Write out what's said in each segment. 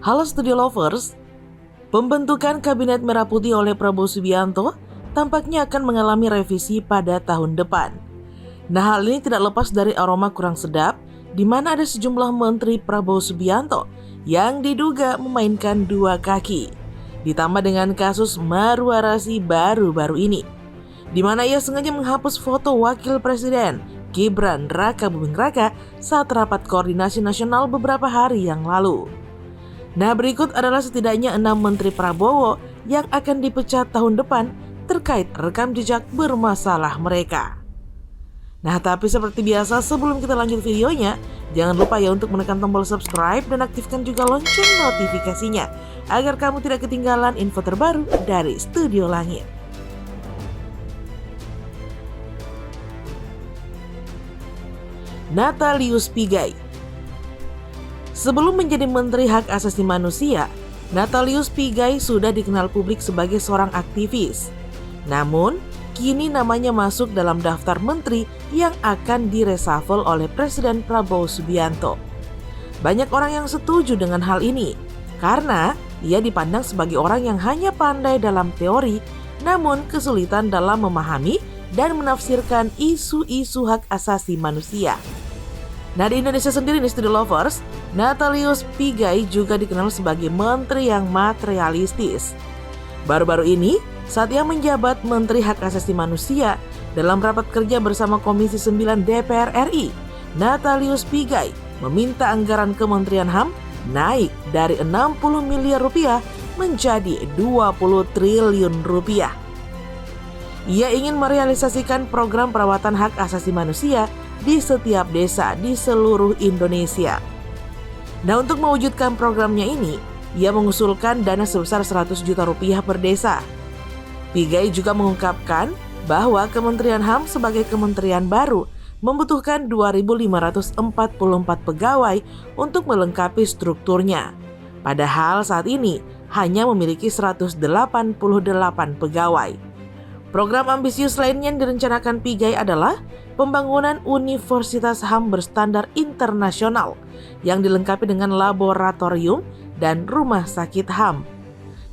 Halo Studio Lovers, pembentukan Kabinet Merah Putih oleh Prabowo Subianto tampaknya akan mengalami revisi pada tahun depan. Nah, hal ini tidak lepas dari aroma kurang sedap, di mana ada sejumlah menteri Prabowo Subianto yang diduga memainkan dua kaki. Ditambah dengan kasus Maruarasi baru-baru ini, di mana ia sengaja menghapus foto Wakil Presiden Gibran Raka Buming Raka saat rapat koordinasi nasional beberapa hari yang lalu. Nah, berikut adalah setidaknya 6 menteri Prabowo yang akan dipecat tahun depan terkait rekam jejak bermasalah mereka. Nah, tapi seperti biasa sebelum kita lanjut videonya, jangan lupa ya untuk menekan tombol subscribe dan aktifkan juga lonceng notifikasinya agar kamu tidak ketinggalan info terbaru dari Studio Langit. Natalius Pigai. Sebelum menjadi Menteri Hak Asasi Manusia, Natalius Pigai sudah dikenal publik sebagai seorang aktivis. Namun, kini namanya masuk dalam daftar menteri yang akan direshuffle oleh Presiden Prabowo Subianto. Banyak orang yang setuju dengan hal ini, karena ia dipandang sebagai orang yang hanya pandai dalam teori, namun kesulitan dalam memahami dan menafsirkan isu-isu hak asasi manusia. Nah, di Indonesia sendiri nih Studio Lovers, Natalius Pigai juga dikenal sebagai menteri yang materialistis. Baru-baru ini, saat ia menjabat Menteri Hak Asasi Manusia dalam rapat kerja bersama Komisi 9 DPR RI, Natalius Pigai meminta anggaran Kementerian HAM naik dari 60 miliar rupiah menjadi 20 triliun rupiah. Ia ingin merealisasikan program perawatan hak asasi manusia di setiap desa di seluruh Indonesia. Nah, untuk mewujudkan programnya ini, ia mengusulkan dana sebesar 100 juta rupiah per desa. Pigai juga mengungkapkan bahwa Kementerian HAM sebagai kementerian baru membutuhkan 2.544 pegawai untuk melengkapi strukturnya. Padahal saat ini hanya memiliki 188 pegawai. Program ambisius lainnya yang direncanakan Pigai adalah pembangunan Universitas HAM berstandar internasional yang dilengkapi dengan laboratorium dan rumah sakit HAM.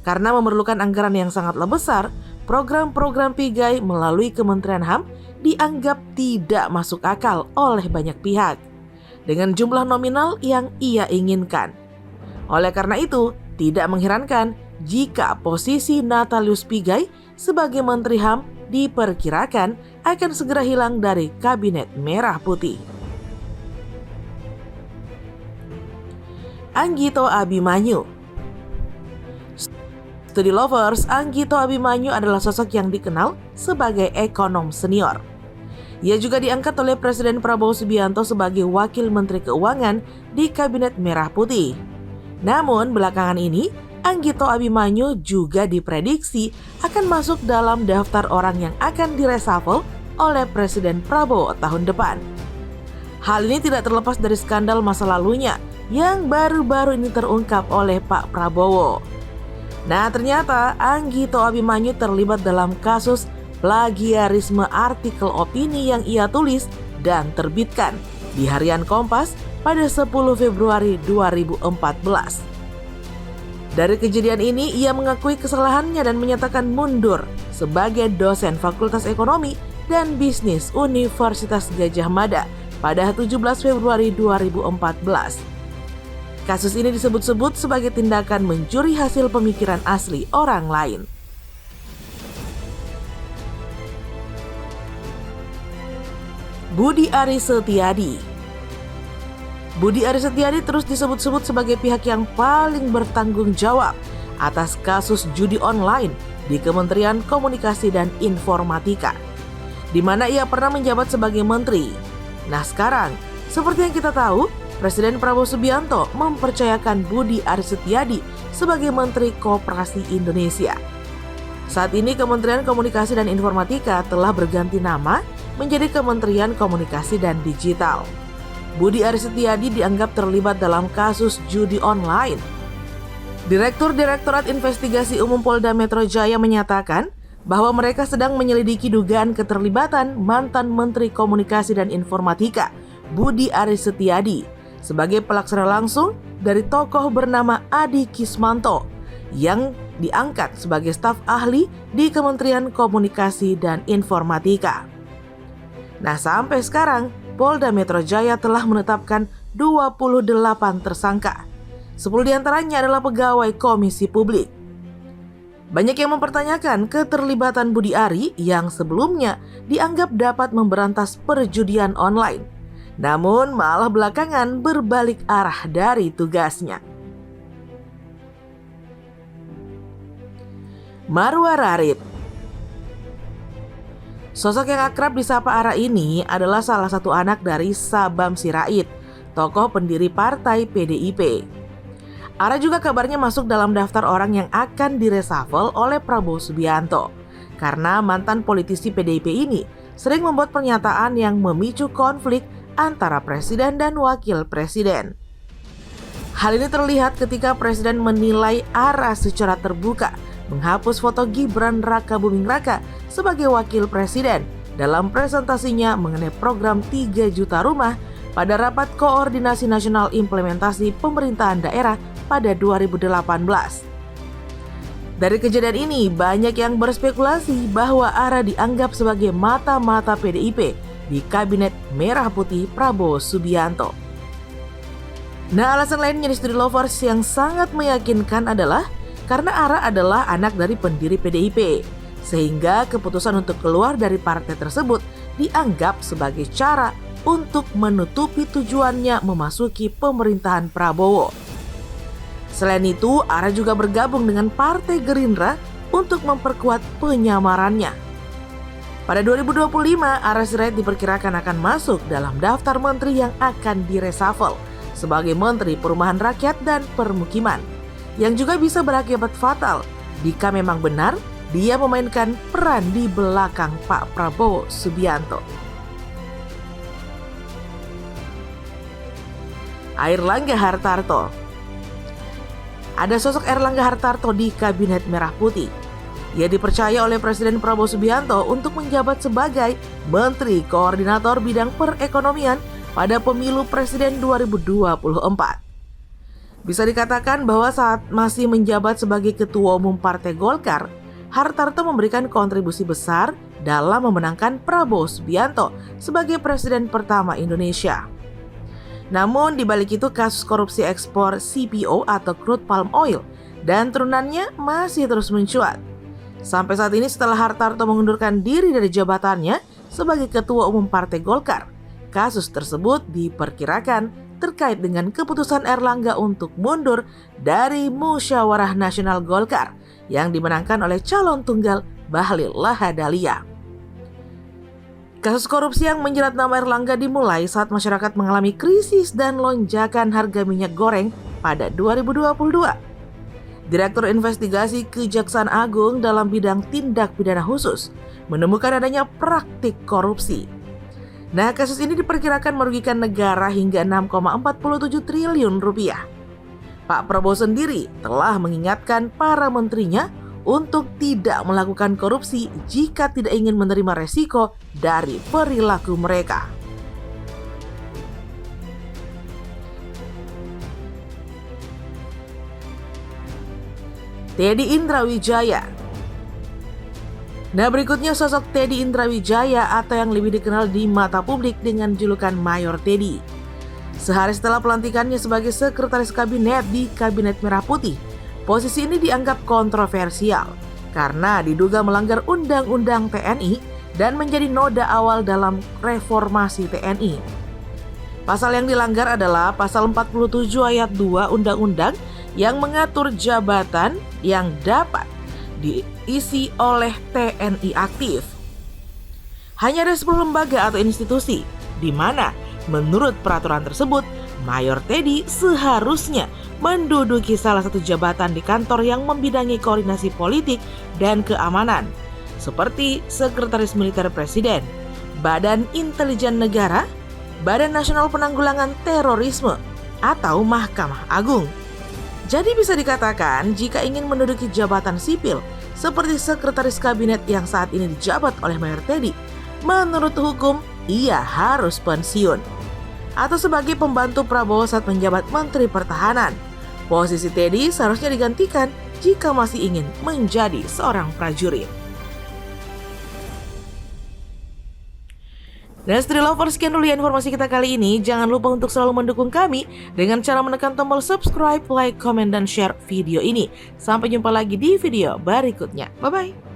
Karena memerlukan anggaran yang sangatlah besar, program-program Pigai melalui Kementerian HAM dianggap tidak masuk akal oleh banyak pihak dengan jumlah nominal yang ia inginkan. Oleh karena itu, tidak mengherankan jika posisi Natalius Pigai sebagai Menteri HAM diperkirakan akan segera hilang dari Kabinet Merah Putih. Anggito Abimanyu. Studio Lovers, Anggito Abimanyu adalah sosok yang dikenal sebagai ekonom senior. Ia juga diangkat oleh Presiden Prabowo Subianto sebagai Wakil Menteri Keuangan di Kabinet Merah Putih. Namun belakangan ini, Anggito Abimanyu juga diprediksi akan masuk dalam daftar orang yang akan direshuffle oleh Presiden Prabowo tahun depan. Hal ini tidak terlepas dari skandal masa lalunya yang baru-baru ini terungkap oleh Pak Prabowo. Nah, ternyata Anggito Abimanyu terlibat dalam kasus plagiarisme artikel opini yang ia tulis dan terbitkan di Harian Kompas pada 10 Februari 2014. Dari kejadian ini, ia mengakui kesalahannya dan menyatakan mundur sebagai dosen Fakultas Ekonomi dan Bisnis Universitas Gadjah Mada pada 17 Februari 2014. Kasus ini disebut-sebut sebagai tindakan mencuri hasil pemikiran asli orang lain. Budi Aris Setiadi. Budi Aris Setiadi terus disebut-sebut sebagai pihak yang paling bertanggung jawab atas kasus judi online di Kementerian Komunikasi dan Informatika, di mana ia pernah menjabat sebagai menteri. Nah, sekarang, seperti yang kita tahu, Presiden Prabowo Subianto mempercayakan Budi Aris Setiadi sebagai Menteri Koperasi Indonesia. Saat ini Kementerian Komunikasi dan Informatika telah berganti nama menjadi Kementerian Komunikasi dan Digital. Budi Aris Setiadi dianggap terlibat dalam kasus judi online. Direktur Direktorat Investigasi Umum Polda Metro Jaya menyatakan bahwa mereka sedang menyelidiki dugaan keterlibatan mantan Menteri Komunikasi dan Informatika, Budi Aris Setiadi, sebagai pelaksana langsung dari tokoh bernama Adi Kismanto yang diangkat sebagai staf ahli di Kementerian Komunikasi dan Informatika. Nah, sampai sekarang Polda Metro Jaya telah menetapkan 28 tersangka. 10 diantaranya adalah pegawai Komisi Publik. Banyak yang mempertanyakan keterlibatan Budi Ari yang sebelumnya dianggap dapat memberantas perjudian online, namun malah belakangan berbalik arah dari tugasnya. Marwa Rarid. Sosok yang akrab disapa Ara ini adalah salah satu anak dari Sabam Sirait, tokoh pendiri partai PDIP. Ara juga kabarnya masuk dalam daftar orang yang akan diresafel oleh Prabowo Subianto karena mantan politisi PDIP ini sering membuat pernyataan yang memicu konflik antara presiden dan wakil presiden. Hal ini terlihat ketika presiden menilai Ara secara terbuka menghapus foto Gibran Rakabuming Raka sebagai wakil presiden dalam presentasinya mengenai program 3 juta rumah pada rapat koordinasi nasional implementasi pemerintahan daerah pada 2018. Dari kejadian ini, banyak yang berspekulasi bahwa Ara dianggap sebagai mata-mata PDIP di Kabinet Merah Putih Prabowo Subianto. Nah, alasan lainnya di Studi Lovers yang sangat meyakinkan adalah karena Ara adalah anak dari pendiri PDIP, sehingga keputusan untuk keluar dari partai tersebut dianggap sebagai cara untuk menutupi tujuannya memasuki pemerintahan Prabowo. Selain itu, Ara juga bergabung dengan Partai Gerindra untuk memperkuat penyamarannya. Pada 2025, Ara Sirait diperkirakan akan masuk dalam daftar menteri yang akan diresafel sebagai Menteri Perumahan Rakyat dan Permukiman, yang juga bisa berakibat fatal jika memang benar dia memainkan peran di belakang Pak Prabowo Subianto. Airlangga Hartarto. Ada sosok Airlangga Hartarto di Kabinet Merah Putih. Ia dipercaya oleh Presiden Prabowo Subianto untuk menjabat sebagai Menteri Koordinator Bidang Perekonomian pada pemilu Presiden 2024. Bisa dikatakan bahwa saat masih menjabat sebagai Ketua Umum Partai Golkar, Hartarto memberikan kontribusi besar dalam memenangkan Prabowo Subianto sebagai Presiden pertama Indonesia. Namun di balik itu kasus korupsi ekspor CPO atau crude palm oil dan turunannya masih terus mencuat. Sampai saat ini setelah Hartarto mengundurkan diri dari jabatannya sebagai Ketua Umum Partai Golkar, kasus tersebut diperkirakan terkait dengan keputusan Airlangga untuk mundur dari Musyawarah Nasional Golkar yang dimenangkan oleh calon tunggal Bahlil Lahadalia. Kasus korupsi yang menjerat nama Airlangga dimulai saat masyarakat mengalami krisis dan lonjakan harga minyak goreng pada 2022. Direktur Investigasi Kejaksaan Agung dalam bidang tindak pidana khusus menemukan adanya praktik korupsi. Nah, kasus ini diperkirakan merugikan negara hingga 6,47 triliun rupiah. Pak Prabowo sendiri telah mengingatkan para menterinya untuk tidak melakukan korupsi jika tidak ingin menerima resiko dari perilaku mereka. Teddy Indrawijaya. Nah, berikutnya sosok Teddy Indrawijaya atau yang lebih dikenal di mata publik dengan julukan Mayor Teddy. Sehari setelah pelantikannya sebagai sekretaris kabinet di Kabinet Merah Putih, posisi ini dianggap kontroversial karena diduga melanggar Undang-Undang TNI dan menjadi noda awal dalam reformasi TNI. Pasal yang dilanggar adalah Pasal 47 ayat 2 Undang-Undang yang mengatur jabatan yang dapat diisi oleh TNI aktif. Hanya ada 10 lembaga atau institusi di mana menurut peraturan tersebut Mayor Teddy seharusnya menduduki salah satu jabatan di kantor yang membidangi koordinasi politik dan keamanan, seperti Sekretaris Militer Presiden, Badan Intelijen Negara, Badan Nasional Penanggulangan Terorisme, atau Mahkamah Agung. Jadi bisa dikatakan jika ingin menduduki jabatan sipil seperti Sekretaris Kabinet yang saat ini dijabat oleh Mayor Teddy, menurut hukum ia harus pensiun. atau sebagai pembantu Prabowo saat menjabat Menteri Pertahanan. Posisi Teddy seharusnya digantikan jika masih ingin menjadi seorang prajurit. Dan Stri Lovers, sekian dulu ya informasi kita kali ini. Jangan lupa untuk selalu mendukung kami dengan cara menekan tombol subscribe, like, comment, dan share video ini. Sampai jumpa lagi di video berikutnya. Bye-bye.